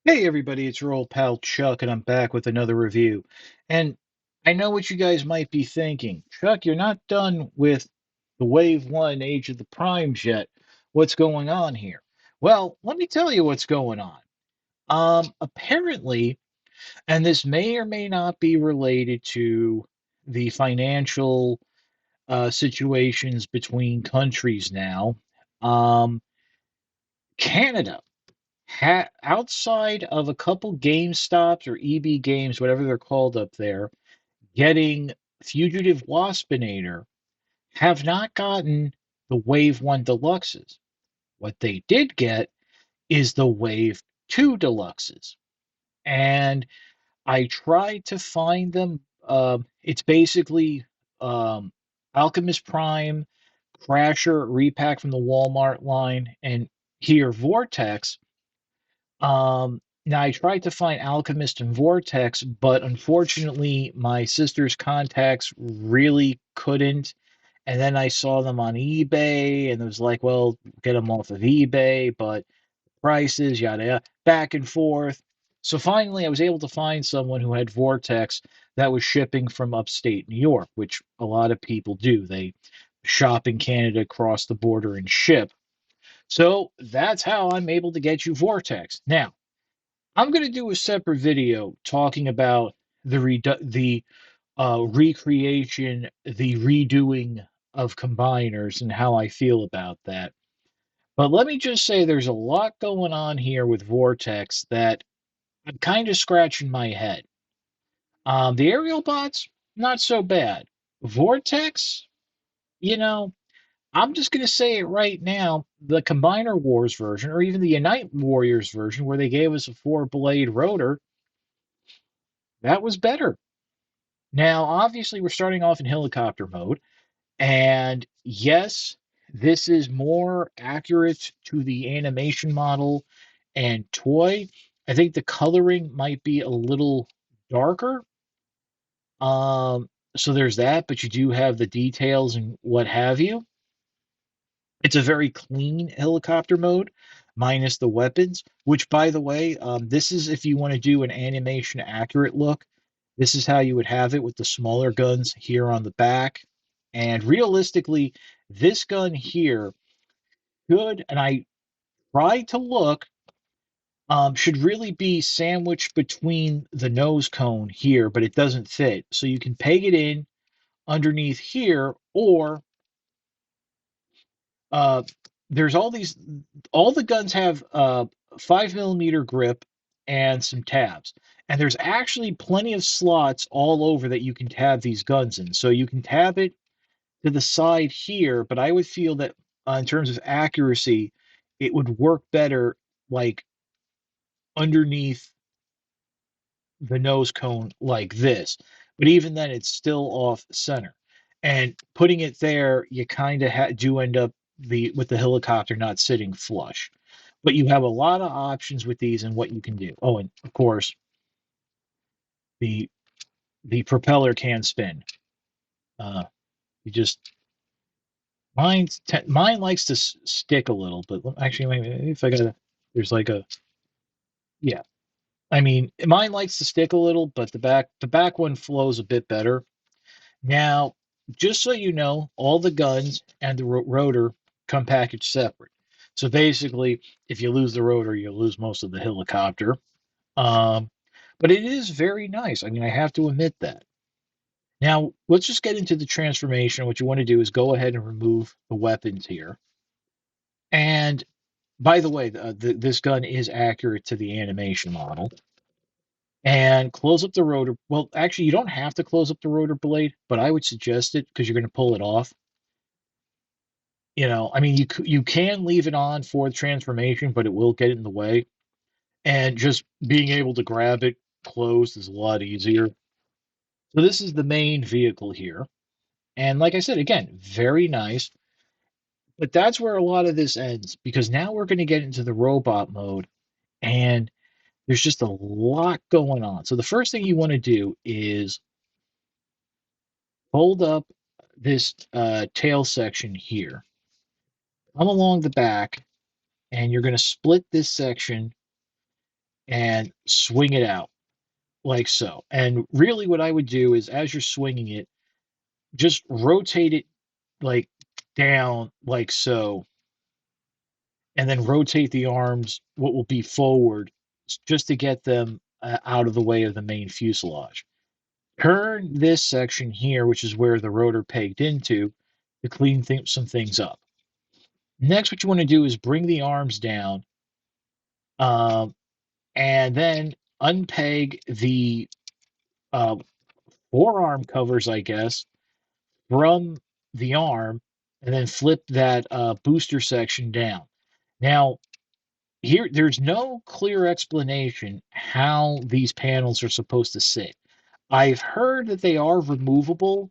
Hey everybody, it's your old pal Chuck, and I'm back with another review. And I know what you guys might be thinking. Chuck, you're not done with the Wave 1 Age of the Primes yet. What's going on here? Well, let me tell you what's going on. Apparently, and this may or may not be related to the financial situations between countries now. Um, Canada outside of a couple GameStops or EB Games, whatever they're called up there, getting Fugitive Waspinator, have not gotten the Wave 1 Deluxes. What they did get is the Wave 2 Deluxes. And I tried to find them. It's basically um, Alchemist Prime, Crasher, repack from the Walmart line, and here Vortex. Now I tried to find Alchemist and Vortex, but unfortunately my sister's contacts really couldn't. And then I saw them on eBay, and it was like, well, get them off of eBay, but prices, yada yada, back and forth. So finally, I was able to find someone who had Vortex that was shipping from upstate New York, which a lot of people do. They shop in Canada, cross the border, and ship. So that's how I'm able to get you Vortex. Now, I'm going to do a separate video talking about the recreation, the redoing of combiners and how I feel about that. But let me just say there's a lot going on here with Vortex that I'm kind of scratching my head. The aerial bots, not so bad. Vortex, you know, I'm just going to say it right now. The Combiner Wars version, or even the Unite Warriors version, where they gave us a four blade rotor, that was better. Now, obviously, we're starting off in helicopter mode, and yes, this is more accurate to the animation model and toy. I think the coloring might be a little darker. Um, so there's that, but you do have the details and what have you. It's a very clean helicopter mode, minus the weapons, which, by the way, this is if you want to do an animation accurate look. This is how you would have it with the smaller guns here on the back. And realistically, this gun here should, and I tried to look, should really be sandwiched between the nose cone here, but it doesn't fit. So you can peg it in underneath here, or uh, there's all the guns have 5 millimeter grip and some tabs. And there's actually plenty of slots all over that you can tab these guns in. So you can tab it to the side here, but I would feel that in terms of accuracy, it would work better like underneath the nose cone like this. But even then, it's still off center. And putting it there, you kind of do end up with the helicopter not sitting flush. But you have a lot of options with these and what you can do. Oh, and of course, the the propeller can spin. Uh, you just mine likes to stick a little, but actually, maybe if I gotta, there's like a yeah. I mean, mine likes to stick a little, but the back one flows a bit better. Now, just so you know, all the guns and the rotor come packaged separate. So basically, if you lose the rotor, you lose most of the helicopter. Um, but it is very nice. I mean, I have to admit that. Now, let's just get into the transformation. What you want to do is go ahead and remove the weapons here. And by the way, this gun is accurate to the animation model. And close up the rotor. Well, actually, you don't have to close up the rotor blade, but I would suggest it because you're going to pull it off. I mean, you can leave it on for the transformation, but it will get in the way. And just being able to grab it closed is a lot easier. So this is the main vehicle here. And like I said, again, very nice. But that's where a lot of this ends because now we're going to get into the robot mode and there's just a lot going on. So the first thing you want to do is hold up this tail section here. Come along the back and you're going to split this section and swing it out like so. And really, what I would do is as you're swinging it, just rotate it like down like so, and then rotate the arms what will be forward just to get them out of the way of the main fuselage. Turn this section here, which is where the rotor pegged into, to clean some things up. Next, what you want to do is bring the arms down, um, and then unpeg the uh, forearm covers, I guess, from the arm, and then flip that booster section down. Now, here, there's no clear explanation how these panels are supposed to sit. I've heard that they are removable,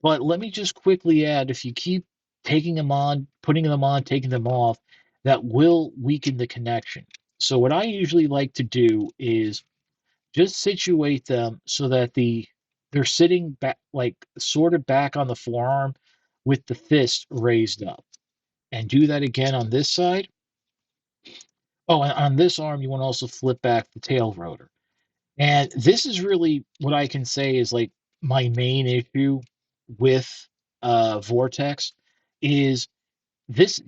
but let me just quickly add, if you keep taking them on, putting them on, taking them off, that will weaken the connection. So what I usually like to do is just situate them so that they're sitting back, like sort of back on the forearm with the fist raised up. And do that again on this side. Oh, and on this arm, you want to also flip back the tail rotor. And this is really what I can say is like my main issue with Vortex is this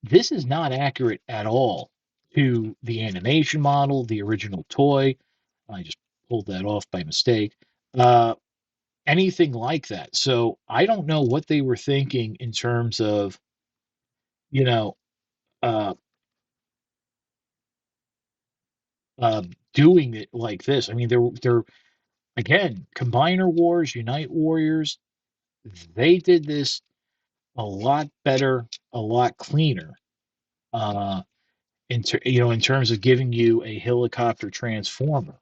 this is not accurate at all to the animation model, the original toy. I just pulled that off by mistake. Uh, Anything like that. So I don't know what they were thinking in terms of, you know, uh, doing it like this. I mean, they're again, Combiner Wars, Unite Warriors. They did this a lot better, a lot cleaner. In terms of giving you a helicopter transformer,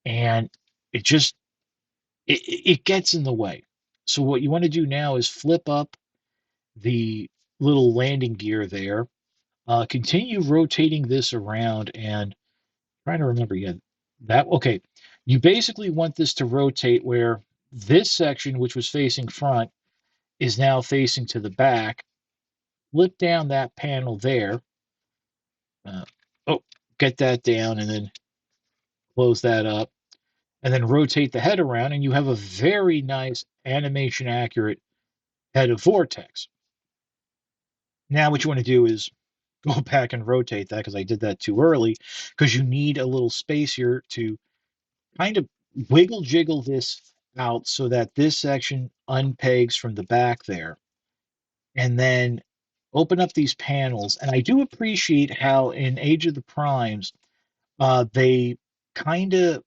and it just it gets in the way. So what you want to do now is flip up the little landing gear there. Continue rotating this around and trying to remember. Yeah, that okay. You basically want this to rotate where this section, which was facing front, is now facing to the back. Flip down that panel there. Uh, oh, get that down and then close that up. And then rotate the head around, and you have a very nice animation accurate head of Vortex. Now, what you want to do is go back and rotate that because I did that too early because you need a little space here to kind of wiggle jiggle this out so that this section unpegs from the back there. And then open up these panels. And I do appreciate how in Age of the Primes, they kind of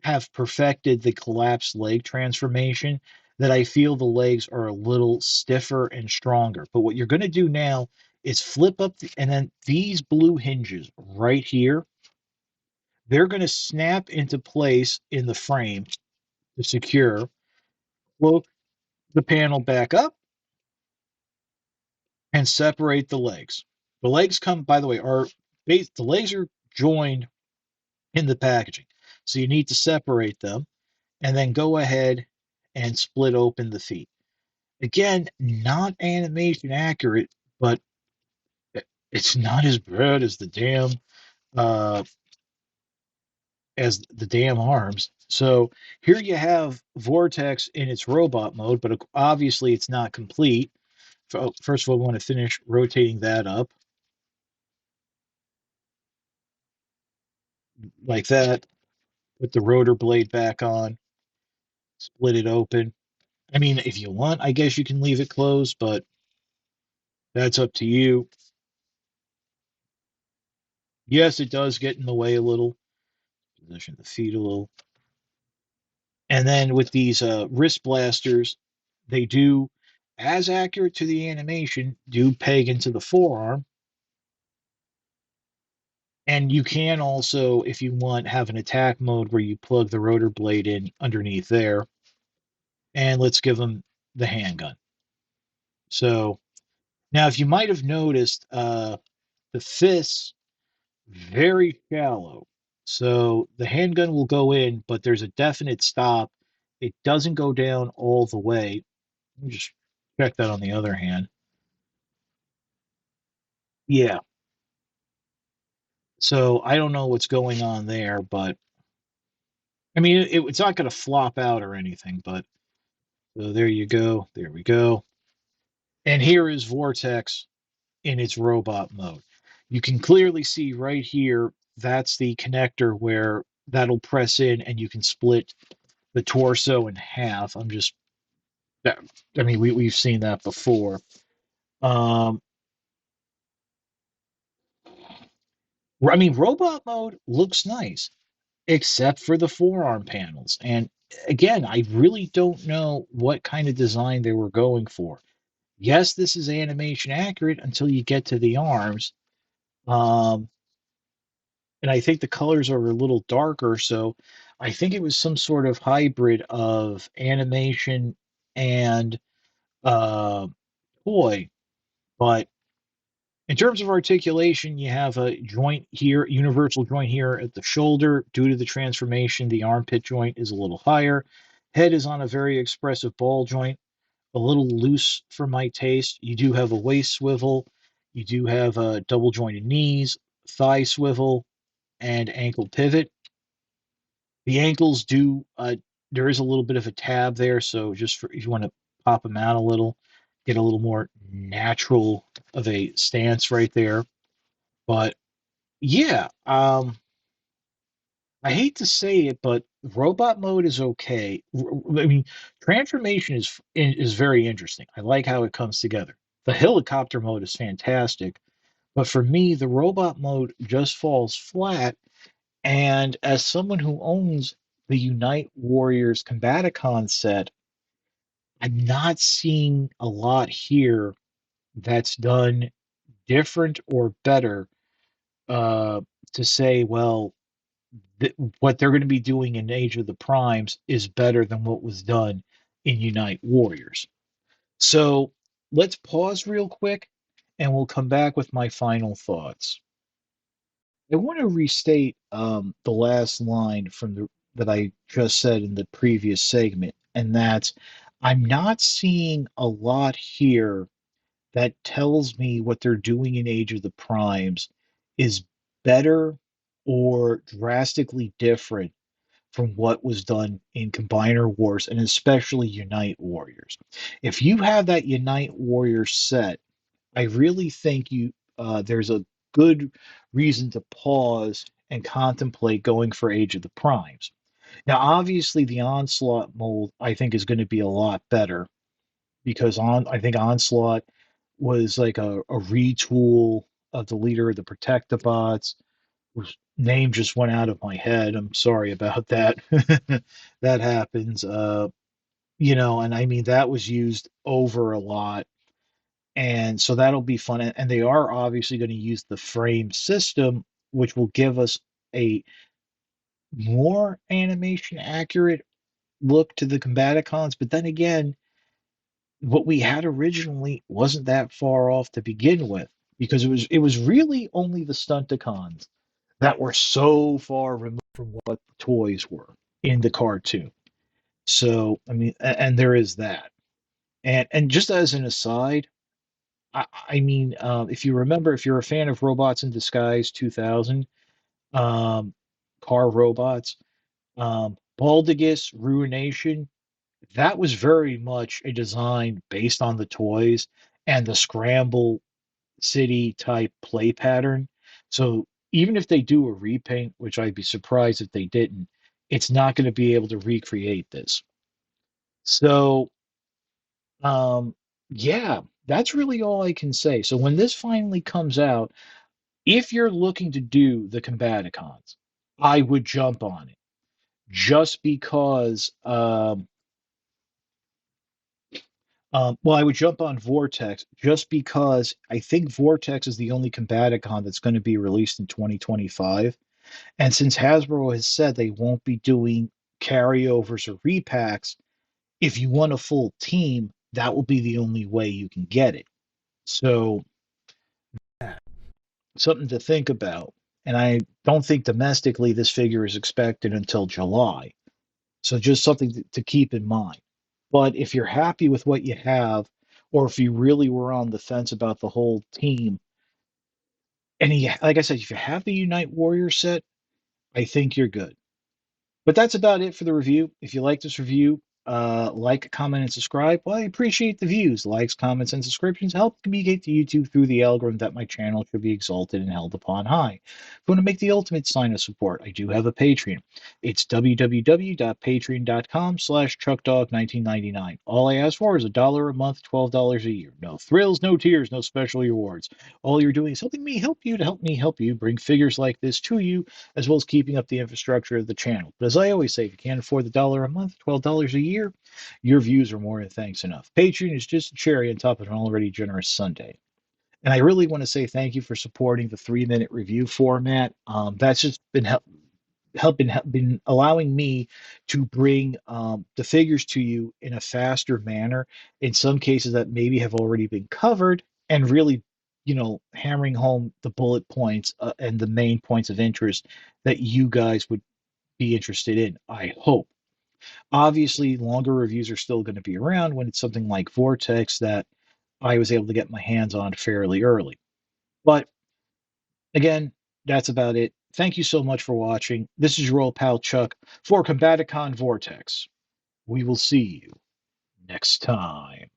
have perfected the collapsed leg transformation that I feel the legs are a little stiffer and stronger. But what you're going to do now is flip up, and then these blue hinges right here, they're going to snap into place in the frame to secure. Float the panel back up and separate the legs. The legs come, by the way, the legs are joined in the packaging. So you need to separate them and then go ahead and split open the feet. Again, not animation accurate, but it's not as bad uh, as the damn arms. So here you have Vortex in its robot mode, but obviously it's not complete. First of all, we want to finish rotating that up like that. Put the rotor blade back on, split it open. I mean, if you want, I guess you can leave it closed, but that's up to you. Yes, it does get in the way a little. Position the feet a little. And then with these wrist blasters, they do, as accurate to the animation, do peg into the forearm. And you can also, if you want, have an attack mode where you plug the rotor blade in underneath there. And let's give them the handgun. So now, if you might have noticed, the fists very shallow. So the handgun will go in, but there's a definite stop. It doesn't go down all the way. Let me just check that on the other hand. Yeah. So I don't know what's going on there, but I mean, it's not going to flop out or anything. But so there you go. There we go. And here is Vortex in its robot mode. You can clearly see right here, that's the connector where that'll press in and you can split the torso in half. I mean, we've seen that before. Um, I mean, robot mode looks nice, except for the forearm panels. And again, I really don't know what kind of design they were going for. Yes, this is animation accurate until you get to the arms. Um, and I think the colors are a little darker, so I think it was some sort of hybrid of animation and uh, toy. But in terms of articulation, you have a joint here, universal joint here at the shoulder. Due to the transformation, the armpit joint is a little higher. Head is on a very expressive ball joint, a little loose for my taste. You do have a waist swivel. You do have double jointed knees, thigh swivel, and ankle pivot. The ankles do, there is a little bit of a tab there. So just for if you want to pop them out a little, get a little more natural of a stance right there. But yeah, I hate to say it, but robot mode is okay. I mean, transformation is very interesting. I like how it comes together. The helicopter mode is fantastic, but for me, the robot mode just falls flat. And as someone who owns the Unite Warriors Combaticon set, I'm not seeing a lot here that's done different or better uh, to say, well, what they're going to be doing in Age of the Primes is better than what was done in Unite Warriors. So let's pause real quick and we'll come back with my final thoughts. I want to restate the last line that I just said in the previous segment, and that's I'm not seeing a lot here that tells me what they're doing in Age of the Primes is better or drastically different from what was done in Combiner Wars and especially Unite Warriors. If you have that Unite Warriors set, I really think there's a good reason to pause and contemplate going for Age of the Primes. Now, obviously, the Onslaught mold I think is going to be a lot better because I think Onslaught was like a retool of the leader of the Protectobots. Whose name just went out of my head. I'm sorry about that. That happens. And I mean that was used over a lot, and so that'll be fun. And they are obviously going to use the frame system, which will give us a more animation accurate look to the Combaticons. But then again, what we had originally wasn't that far off to begin with, because it was really only the Stunticons that were so far removed from what the toys were in the cartoon. So I mean, and there is that. And just as an aside, I mean, if you remember, if you're a fan of Robots in Disguise 2000, um, car robots, Baldigus Ruination, that was very much a design based on the toys and the Scramble City type play pattern. So even if they do a repaint, which I'd be surprised if they didn't, it's not going to be able to recreate this. So, um, yeah, that's really all I can say. So when this finally comes out, if you're looking to do the Combaticons, I would jump on it just because. Well, I would jump on Vortex just because I think Vortex is the only Combaticon that's going to be released in 2025. And since Hasbro has said they won't be doing carryovers or repacks, if you want a full team, that will be the only way you can get it. So, something to think about. And I don't think domestically this figure is expected until July. So, just something to keep in mind. But if you're happy with what you have, or if you really were on the fence about the whole team, And like I said, if you have the Unite Warrior set, I think you're good. But that's about it for the review. If you like this review, like, comment, and subscribe. Well, I appreciate the views. Likes, comments, and subscriptions help communicate to YouTube through the algorithm that my channel should be exalted and held upon high. If you want to make the ultimate sign of support, I do have a Patreon. It's www.patreon.com/chuckdog1999. All I ask for is $1 a month, $12 a year. No thrills, no tears, no special rewards. All you're doing is helping me help you to help me help you bring figures like this to you, as well as keeping up the infrastructure of the channel. But as I always say, if you can't afford the $1 a month, $12 a year, your views are more than thanks enough. Patreon is just a cherry on top of an already generous Sunday. And I really want to say thank you for supporting the 3 minute review format. That's just been been allowing me to bring the figures to you in a faster manner. In some cases that maybe have already been covered, and really, hammering home the bullet points and the main points of interest that you guys would be interested in, I hope. Obviously, longer reviews are still going to be around when it's something like Vortex that I was able to get my hands on fairly early. But again, that's about it. Thank you so much for watching. This is your old pal Chuck for Combaticon Vortex. We will see you next time.